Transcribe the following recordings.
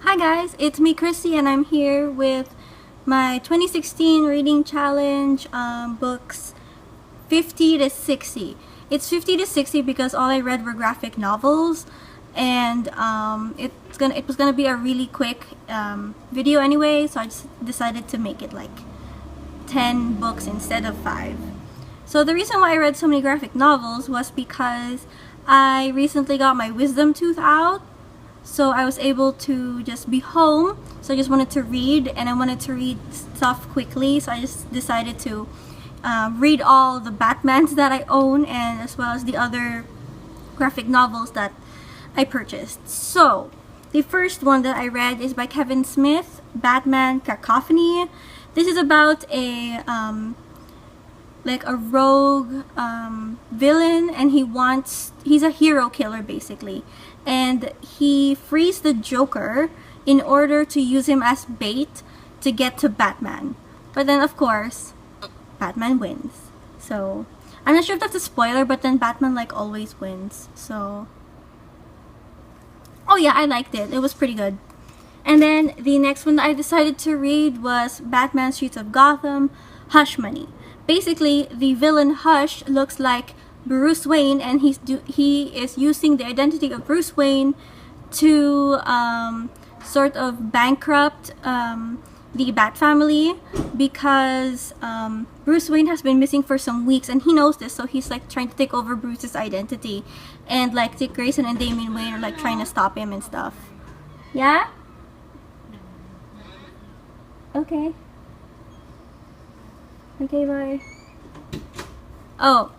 Hi guys, it's me Chrissy and I'm here with my 2016 reading challenge books 50 to 60. It's 50 to 60 because all I read were graphic novels and it was gonna be a really quick video anyway, so I just decided to make it like 10 books instead of 5. So the reason why I read so many graphic novels was because I recently got my wisdom tooth out. So I was able to just be home, so I just wanted to read, and I wanted to read stuff quickly, so I just decided to read all the Batmans that I own, and as well as the other graphic novels that I purchased. So the first one that I read is by Kevin Smith, Batman Cacophony. This is about a like a rogue villain, and he's a hero killer basically, and he frees the Joker in order to use him as bait to get to Batman. But then of course Batman wins. So I'm not sure if that's a spoiler, but then Batman like always wins. So oh yeah, I liked it. It was pretty good. And then the next one that I decided to read was Batman Streets of Gotham, Hush Money. Basically, the villain Hush looks like Bruce Wayne, and he is using the identity of Bruce Wayne to sort of bankrupt the Bat family, because Bruce Wayne has been missing for some weeks, and he knows this, so he's like trying to take over Bruce's identity, and like Dick Grayson and Damian Wayne are like trying to stop him and stuff. Yeah? Okay. Okay, bye. Oh,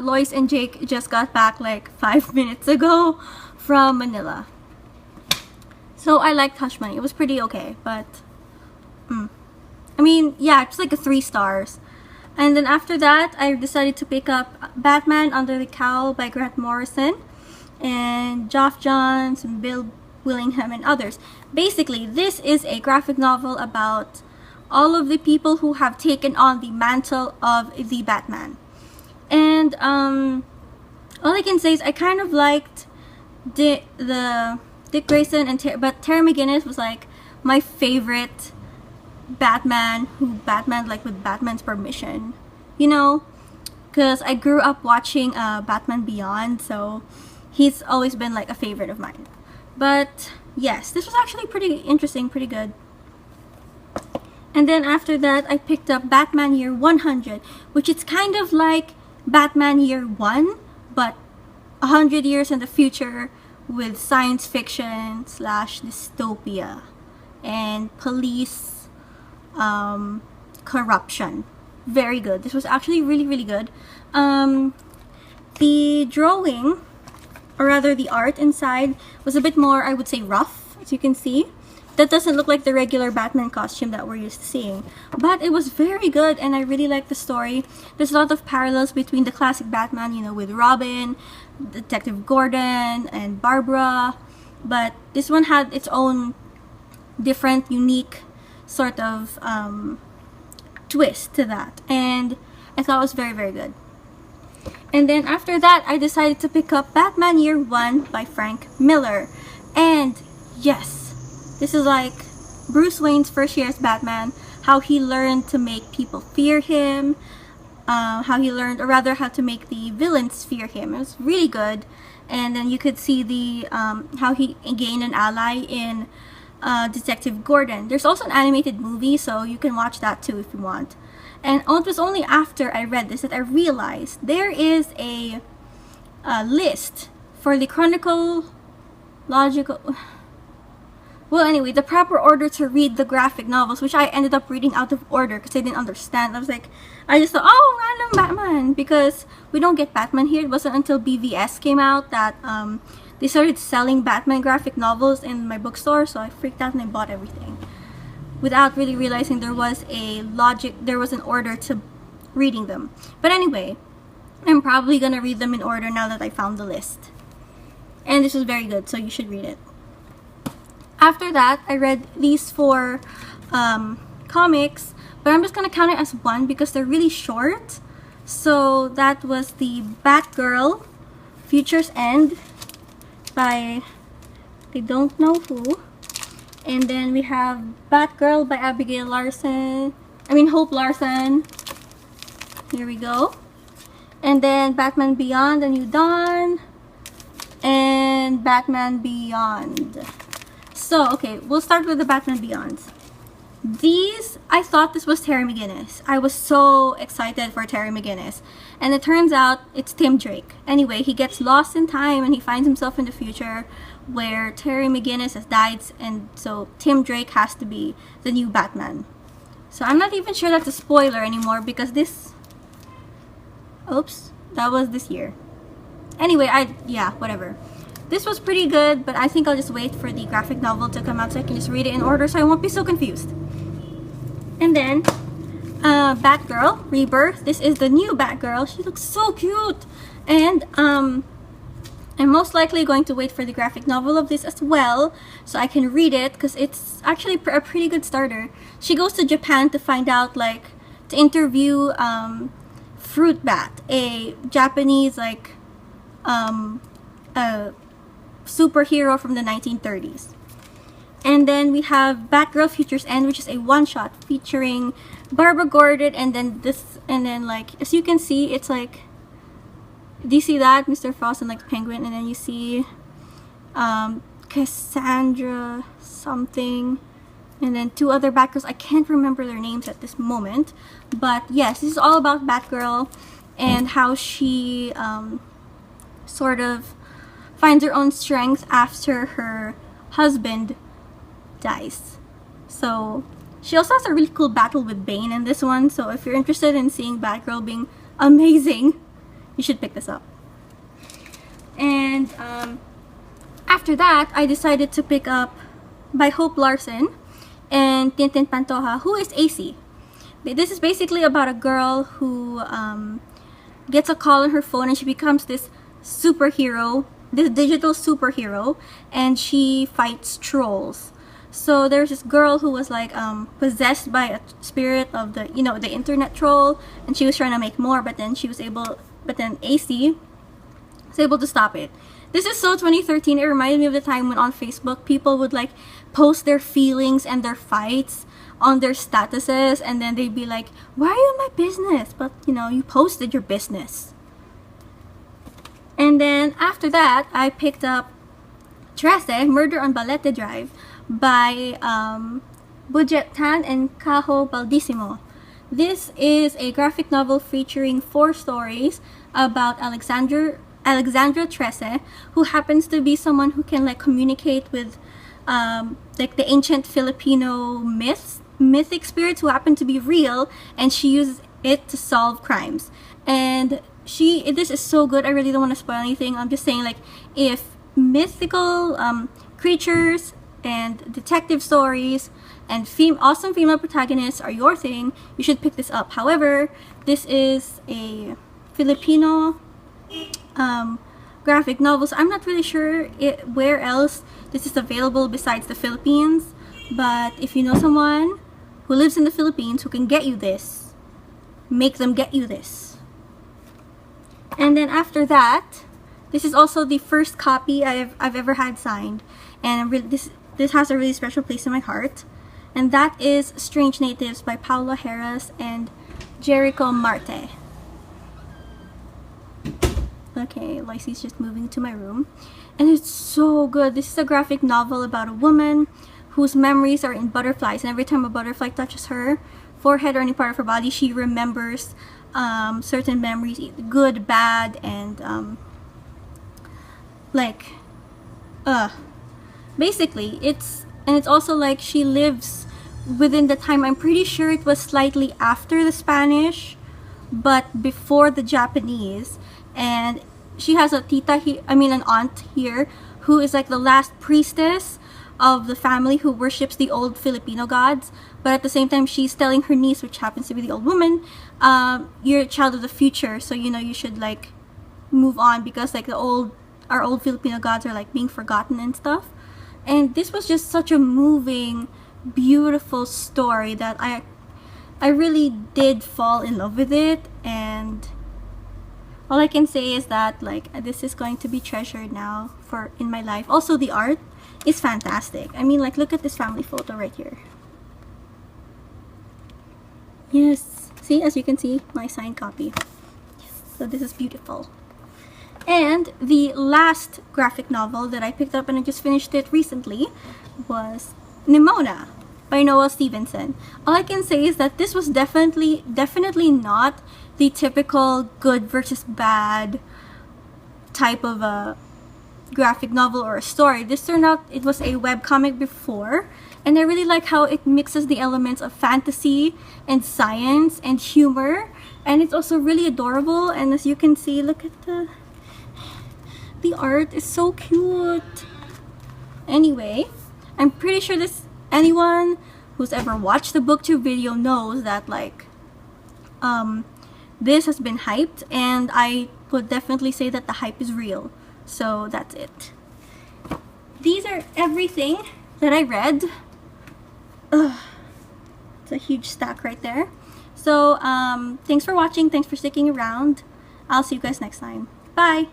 Lois and Jake just got back like 5 minutes ago from Manila. So I liked Hush Money. It was pretty okay, but I mean, yeah, it's like a 3 stars. And then after that, I decided to pick up Batman Under the Cowl by Grant Morrison and Geoff Johns and Bill Willingham and others. Basically, this is a graphic novel about all of the people who have taken on the mantle of the Batman. And all I can say is I kind of liked the Dick Grayson and but Terry McGinnis was like my favorite Batman, Batman like with Batman's permission, you know, because I grew up watching Batman Beyond, so he's always been like a favorite of mine. But yes, this was actually pretty interesting, pretty good. And then after that, I picked up Batman Year 100, which is kind of like Batman Year 1, but 100 years in the future with science fiction / dystopia and police corruption. Very good. This was actually really, really good. The drawing, or rather the art inside, was a bit more, I would say, rough, as you can see. That doesn't look like the regular Batman costume that we're used to seeing. But it was very good, and I really liked the story. There's a lot of parallels between the classic Batman, you know, with Robin, Detective Gordon, and Barbara. But this one had its own different, unique sort of twist to that. And I thought it was very, very good. And then after that, I decided to pick up Batman Year 1 by Frank Miller. And yes, this is like Bruce Wayne's first year as Batman, how he learned to make people fear him, how he learned, or rather how to make the villains fear him. It was really good. And then you could see the how he gained an ally in Detective Gordon. There's also an animated movie, so you can watch that too if you want. And it was only after I read this that I realized there is a list for the chronological... Well, anyway, the proper order to read the graphic novels, which I ended up reading out of order because I didn't understand. I was like, I just thought, oh, random Batman, because we don't get Batman here. It wasn't until BVS came out that they started selling Batman graphic novels in my bookstore, so I freaked out and I bought everything without really realizing there was an order to reading them. But anyway, I'm probably gonna read them in order now that I found the list. And this was very good, so you should read it. After that, I read these 4 comics, but I'm just going to count it as one because they're really short. So that was the Batgirl, Future's End by I don't know who. And then we have Batgirl by Abigail Larson. Hope Larson. Here we go. And then Batman Beyond, A New Dawn. And Batman Beyond. So, okay, we'll start with the Batman Beyond. I thought this was Terry McGinnis. I was so excited for Terry McGinnis. And it turns out it's Tim Drake. Anyway, he gets lost in time and he finds himself in the future where Terry McGinnis has died, and so Tim Drake has to be the new Batman. So I'm not even sure that's a spoiler anymore because this... Oops, that was this year. Anyway, whatever. This was pretty good, but I think I'll just wait for the graphic novel to come out so I can just read it in order so I won't be so confused. And then, Batgirl, Rebirth. This is the new Batgirl. She looks so cute! And, I'm most likely going to wait for the graphic novel of this as well so I can read it because it's actually a pretty good starter. She goes to Japan to find out, to interview, Fruit Bat, a Japanese, a superhero from the 1930s. And then we have Batgirl Future's End, which is a one-shot featuring Barbara Gordon, and then as you can see, it's do you see that? Mr. Frost and the Penguin, and then you see Cassandra something, and then two other Batgirls. I can't remember their names at this moment, but yes, this is all about Batgirl and how she sort of finds her own strength after her husband dies. So she also has a really cool battle with Bane in this one, so if you're interested in seeing Batgirl being amazing, you should pick this up. And after that, I decided to pick up by Hope Larson and Tintin Pantoja, who is AC. This is basically about a girl who gets a call on her phone and she becomes this superhero, this digital superhero, and she fights trolls. So there's this girl who was possessed by a spirit of the internet troll, and she was trying to make more, but then AC was able to stop it. This is so 2013. It reminded me of the time when on Facebook people would post their feelings and their fights on their statuses, and then they'd be like, why are you in my business? But you posted your business. And then after that, I picked up Trese, Murder on Balete Drive by Budjette and Kajo Baldisimo. This is a graphic novel featuring 4 stories about Alexandra Trese, who happens to be someone who can communicate with the ancient Filipino mythic spirits who happen to be real, and she uses it to solve crimes. And this is so good. I really don't want to spoil anything. I'm just saying, if mythical creatures and detective stories and awesome female protagonists are your thing, you should pick this up. However, this is a Filipino graphic novel, so I'm not really sure where else this is available besides the Philippines. But if you know someone who lives in the Philippines who can get you this, make them get you this. And then after that, this is also the first copy I've ever had signed, and this has a really special place in my heart. And that is Strange Natives by Paolo Herras and Jerico Marte. Okay, Lacey's just moving to my room. And it's so good. This is a graphic novel about a woman whose memories are in butterflies, and every time a butterfly touches her forehead or any part of her body, she remembers certain memories, good, bad, and basically it's also she lives within the time. I'm pretty sure it was slightly after the Spanish but before the Japanese, and she has an aunt here who is the last priestess of the family who worships the old Filipino gods. But at the same time, she's telling her niece, which happens to be the old woman, you're a child of the future, so you should move on because our old Filipino gods are being forgotten and stuff. And this was just such a moving, beautiful story that I really did fall in love with it. And all I can say is that this is going to be treasured now in my life. Also, the art is fantastic. I mean, like, look at this family photo right here. Yes, see, as you can see, my signed copy. So this is beautiful. And the last graphic novel that I picked up and I just finished it recently was Nimona by Noelle Stevenson. All I can say is that this was definitely not the typical good versus bad type of a graphic novel or a story. This turned out it was a webcomic before, and I really like how it mixes the elements of fantasy and science and humor, and it's also really adorable. And as you can see, look at the art is so cute. Anyway, I'm pretty sure anyone who's ever watched the booktube video knows that, like, this has been hyped, and I would definitely say that the hype is real. So that's it. These are everything that I read. Ugh, it's a huge stack right there. So thanks for watching. Thanks for sticking around. I'll see you guys next time. Bye.